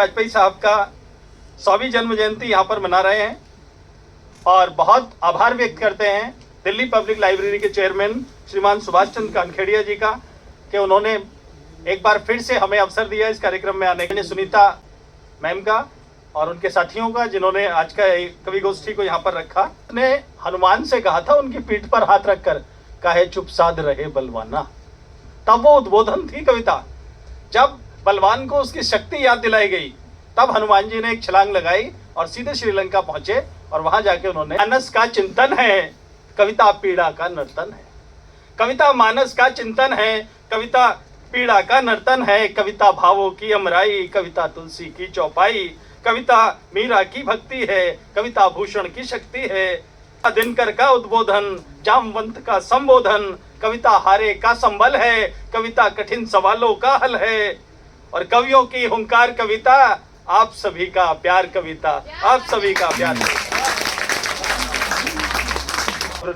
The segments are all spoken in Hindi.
वाजपेयी साहब का 100वीं जन्म जयंती यहाँ पर मना रहे हैं और बहुत आभार व्यक्त करते हैं दिल्ली पब्लिक लाइब्रेरी के चेयरमैन श्रीमान सुभाष चंद्र कानखेड़िया जी का कि उन्होंने एक बार फिर से हमें अवसर दिया इस कार्यक्रम में आने के लिए। सुनीता मैम का और उनके साथियों का जिन्होंने आज का कवि गोष्ठी को यहाँ पर रखा। ने हनुमान से कहा था उनकी पीठ पर हाथ रखकर, काहे चुप साध रहे बलवाना। तब वो उद्बोधन थी कविता। जब बलवान को उसकी शक्ति याद दिलाई गई तब हनुमान जी ने एक छलांग लगाई और सीधे श्रीलंका पहुंचे और वहां जाके उन्होंने मानस का चिंतन है, कविता पीड़ा का नर्तन है। कविता मानस का चिंतन है, कविता पीड़ा का नर्तन है। कविता भावों की अमराई, कविता तुलसी की चौपाई। कविता मीरा की भक्ति है, कविता भूषण की शक्ति है। दिनकर का उद्बोधन, जामवंत का संबोधन। कविता हारे का संबल है, कविता कठिन सवालों का हल है। और कवियों की हुंकार कविता, आप सभी का प्यार कविता, आप सभी का प्यार।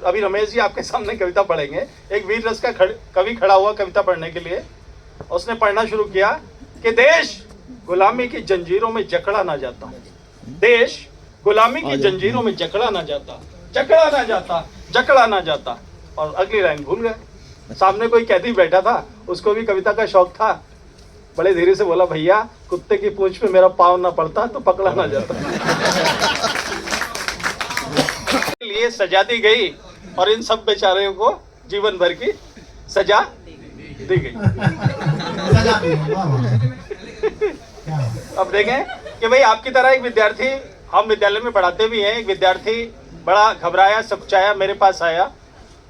अभी रमेश जी आपके सामने कविता पढ़ेंगे। एक वीर रस का कवि खड़ा हुआ कविता पढ़ने के लिए। उसने पढ़ना शुरू किया कि देश गुलामी की जंजीरों में जकड़ा ना जाता, देश गुलामी की जंजीरों में जकड़ा ना जाता, जकड़ा ना जाता, जकड़ा ना जाता। और अगली लाइन भूल गए। सामने कोई कैदी बैठा था, उसको भी कविता का शौक था। बड़े धीरे से बोला, भैया कुत्ते की पूंछ पे मेरा पाँव ना पड़ता तो पकड़ा ना जाता। लिए सजा दी गई और इन सब बेचारों को जीवन भर की सजा दी गई। अब देखें कि भाई आपकी तरह एक विद्यार्थी, हम विद्यालय में पढ़ाते भी हैं, एक विद्यार्थी बड़ा घबराया, सपचाया, मेरे पास आया,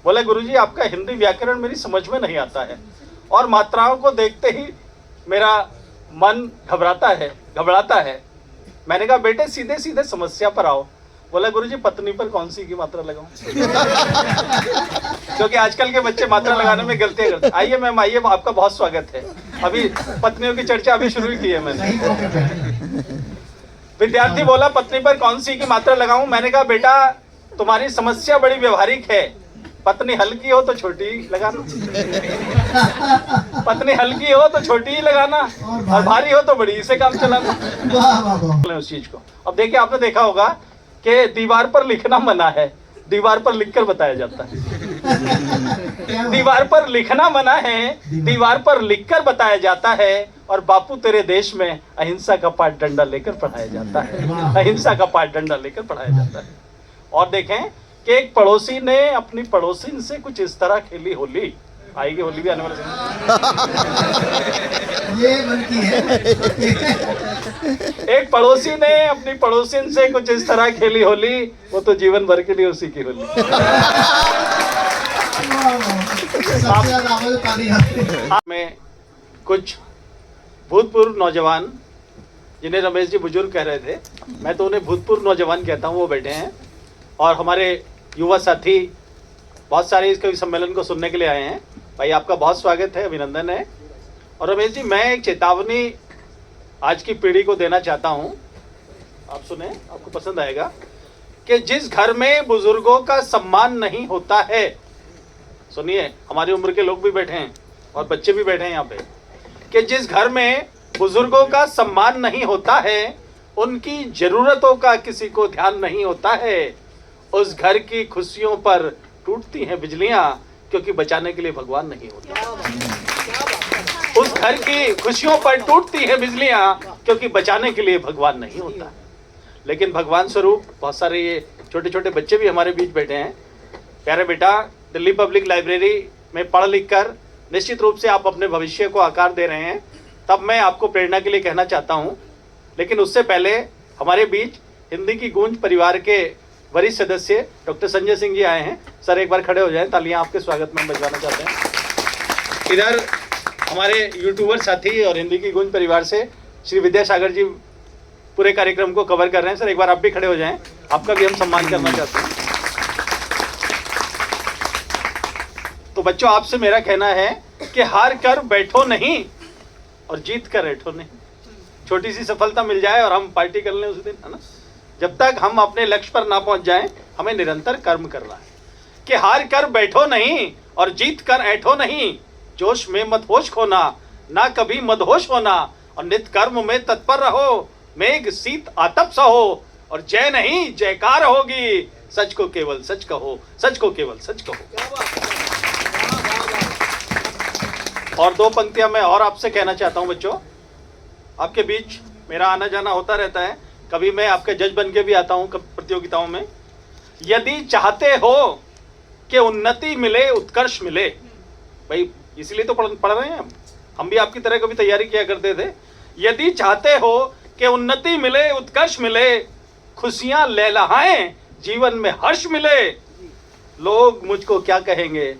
बोले गुरुजी आपका हिंदी व्याकरण मेरी समझ में नहीं आता है और मात्राओं को देखते ही मेरा मन घबराता है। मैंने कहा बेटे सीधे सीधे समस्या पर आओ। बोला गुरुजी पत्नी पर कौन सी की मात्रा लगाऊं? क्योंकि आजकल के बच्चे मात्रा लगाने में गलतियां करते। आइए मैम, आइए, आपका बहुत स्वागत है। अभी पत्नियों की चर्चा अभी शुरू की है मैंने। विद्यार्थी बोला पत्नी पर कौन सी की मात्रा लगाऊं? मैंने कहा बेटा तुम्हारी समस्या बड़ी व्यवहारिक है, पत्नी हल्की हो तो छोटी लगाना, पत्नी हल्की हो तो छोटी ही लगाना और भारी हो तो बड़ी से काम चलाना उस चीज को। अब देखिए आपने देखा होगा कि दीवार पर लिखना मना है, दीवार पर लिखकर बताया जाता है। दीवार पर लिखना मना है, दीवार पर लिखकर बताया जाता है। और बापू तेरे देश में अहिंसा का पाठ डंडा लेकर पढ़ाया जाता है, अहिंसा का पाठ डंडा लेकर पढ़ाया जाता है। और देखें कि एक पड़ोसी ने अपनी पड़ोसिन से कुछ इस तरह खेली होली। आएगी होली भी आने वाले ये बनती है। एक पड़ोसी ने अपनी पड़ोसिन से कुछ इस तरह खेली होली, वो तो जीवन भर के लिए उसी की होली। में कुछ भूतपूर्व नौजवान, जिन्हें रमेश जी बुजुर्ग कह रहे थे, मैं तो उन्हें भूतपूर्व नौजवान कहता हूँ, वो बैठे हैं और हमारे युवा साथी बहुत सारे इस कवि सम्मेलन को सुनने के लिए आए हैं। भाई आपका बहुत स्वागत है, अभिनंदन है। और रमेश जी मैं एक चेतावनी आज की पीढ़ी को देना चाहता हूँ, आप सुने, आपको पसंद आएगा। कि जिस घर में बुजुर्गों का सम्मान नहीं होता है, सुनिए हमारी उम्र के लोग भी बैठे हैं और बच्चे भी बैठे हैं यहाँ पे, कि जिस घर में बुजुर्गों का सम्मान नहीं होता है, उनकी जरूरतों का किसी को ध्यान नहीं होता है, उस घर की खुशियों पर टूटती हैं बिजलियां, क्योंकि बचाने के लिए भगवान नहीं होता। उस घर की खुशियों पर टूटती हैं बिजलियां, क्योंकि बचाने के लिए भगवान नहीं होता। लेकिन भगवान स्वरूप बहुत सारे ये छोटे छोटे बच्चे भी हमारे बीच बैठे हैं। प्यारे बेटा, दिल्ली पब्लिक लाइब्रेरी में पढ़ लिख कर निश्चित रूप से आप अपने भविष्य को आकार दे रहे हैं, तब मैं आपको प्रेरणा के लिए कहना चाहता हूँ। लेकिन उससे पहले हमारे बीच हिंदी की गूंज परिवार के वरिष्ठ सदस्य डॉक्टर संजय सिंह जी आए हैं। सर एक बार खड़े हो जाएं, तालियां आपके स्वागत में बजवाना चाहते हैं। इधर हमारे यूट्यूबर साथी और हिंदी की गूंज परिवार से श्री विद्यासागर जी पूरे कार्यक्रम को कवर कर रहे हैं। सर एक बार आप भी खड़े हो जाएं, आपका भी हम सम्मान करना चाहते हैं। तो बच्चों आपसे मेरा कहना है कि हार कर बैठो नहीं और जीत कर बैठो नहीं। छोटी सी सफलता मिल जाए और हम पार्टी कर लें उस दिन, है ना। जब तक हम अपने लक्ष्य पर ना पहुंच जाएं, हमें निरंतर कर्म करना है। कि हार कर बैठो नहीं और जीत कर ऐठो नहीं, जोश में मत होश खोना, ना कभी मदहोश होना, और नित कर्म में तत्पर रहो। मेघ शीत आतप सहो और जय नहीं जयकार होगी। सच को केवल सच कहो, सच को केवल सच कहो। और दो पंक्तियां मैं और आपसे कहना चाहता हूं बच्चों। आपके बीच मेरा आना जाना होता रहता है, कभी मैं आपके जज बन के भी आता हूं प्रतियोगिताओं में। यदि चाहते हो कि उन्नति मिले, उत्कर्ष मिले, भाई इसीलिए तो पढ़ रहे हैं हम भी आपकी तरह कभी तैयारी किया करते थे। यदि चाहते हो कि उन्नति मिले, उत्कर्ष मिले, खुशियां लहलहाएं, जीवन में हर्ष मिले, लोग मुझको क्या कहेंगे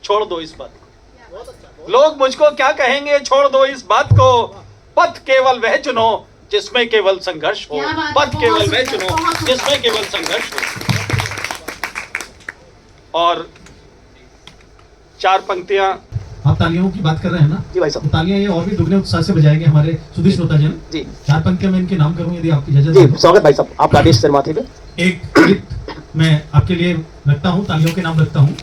छोड़ दो इस बात को। लोग मुझको क्या कहेंगे छोड़ दो इस बात को। पथ केवल वह चुनो जिसमें केवल संघर्ष हो। पथ केवल वह चुनो जिसमें केवल संघर्ष हो। और चार पंक्तियां। आप तालियों की बात कर रहे हैं ना जी भाई साहब। तालियां ये और भी दुगने उत्साह से बजाएंगे हमारे सुधीर श्रोता जन जी। चार पंक्तियां मैं इनके नाम करूं यदि आपकी इजाजत जी हो। स्वागत भाई साहब, आप राजेश शर्मा थे। एक गीत मैं आपके लिए रखता हूं, तालियों के नाम रखता हूं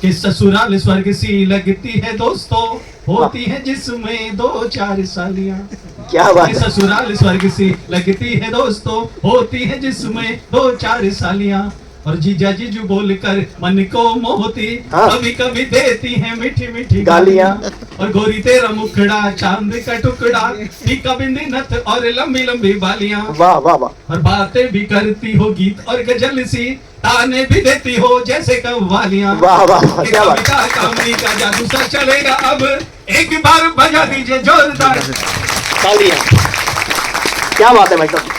कि ससुराल स्वर्ग सी लगती है दोस्तों, होती है जिसमें 2-4 सालियां। क्या बात है। ससुराल स्वर्ग सी लगती है दोस्तों, होती है जिसमें 2-4 सालियां। और जीजा जीजू बोलकर मन को मोहती, कभी कभी देती है मीठी मीठी गालियां। और गोरी तेरा मुखड़ा चांद का टुकड़ा, टीका बिंदी नथ और लंबी लंबी बालियां। वाह वाह वाह। और बातें भी करती हो गीत और गजल सी, ताने भी देती हो जैसे कव्वालियां। वाह वाह वाह, क्या बात। कविता कामनी का जादू सा चलेगा अब, एक बार बजा दीजिए जोरदार तालियां। क्या बात है भाई साहब।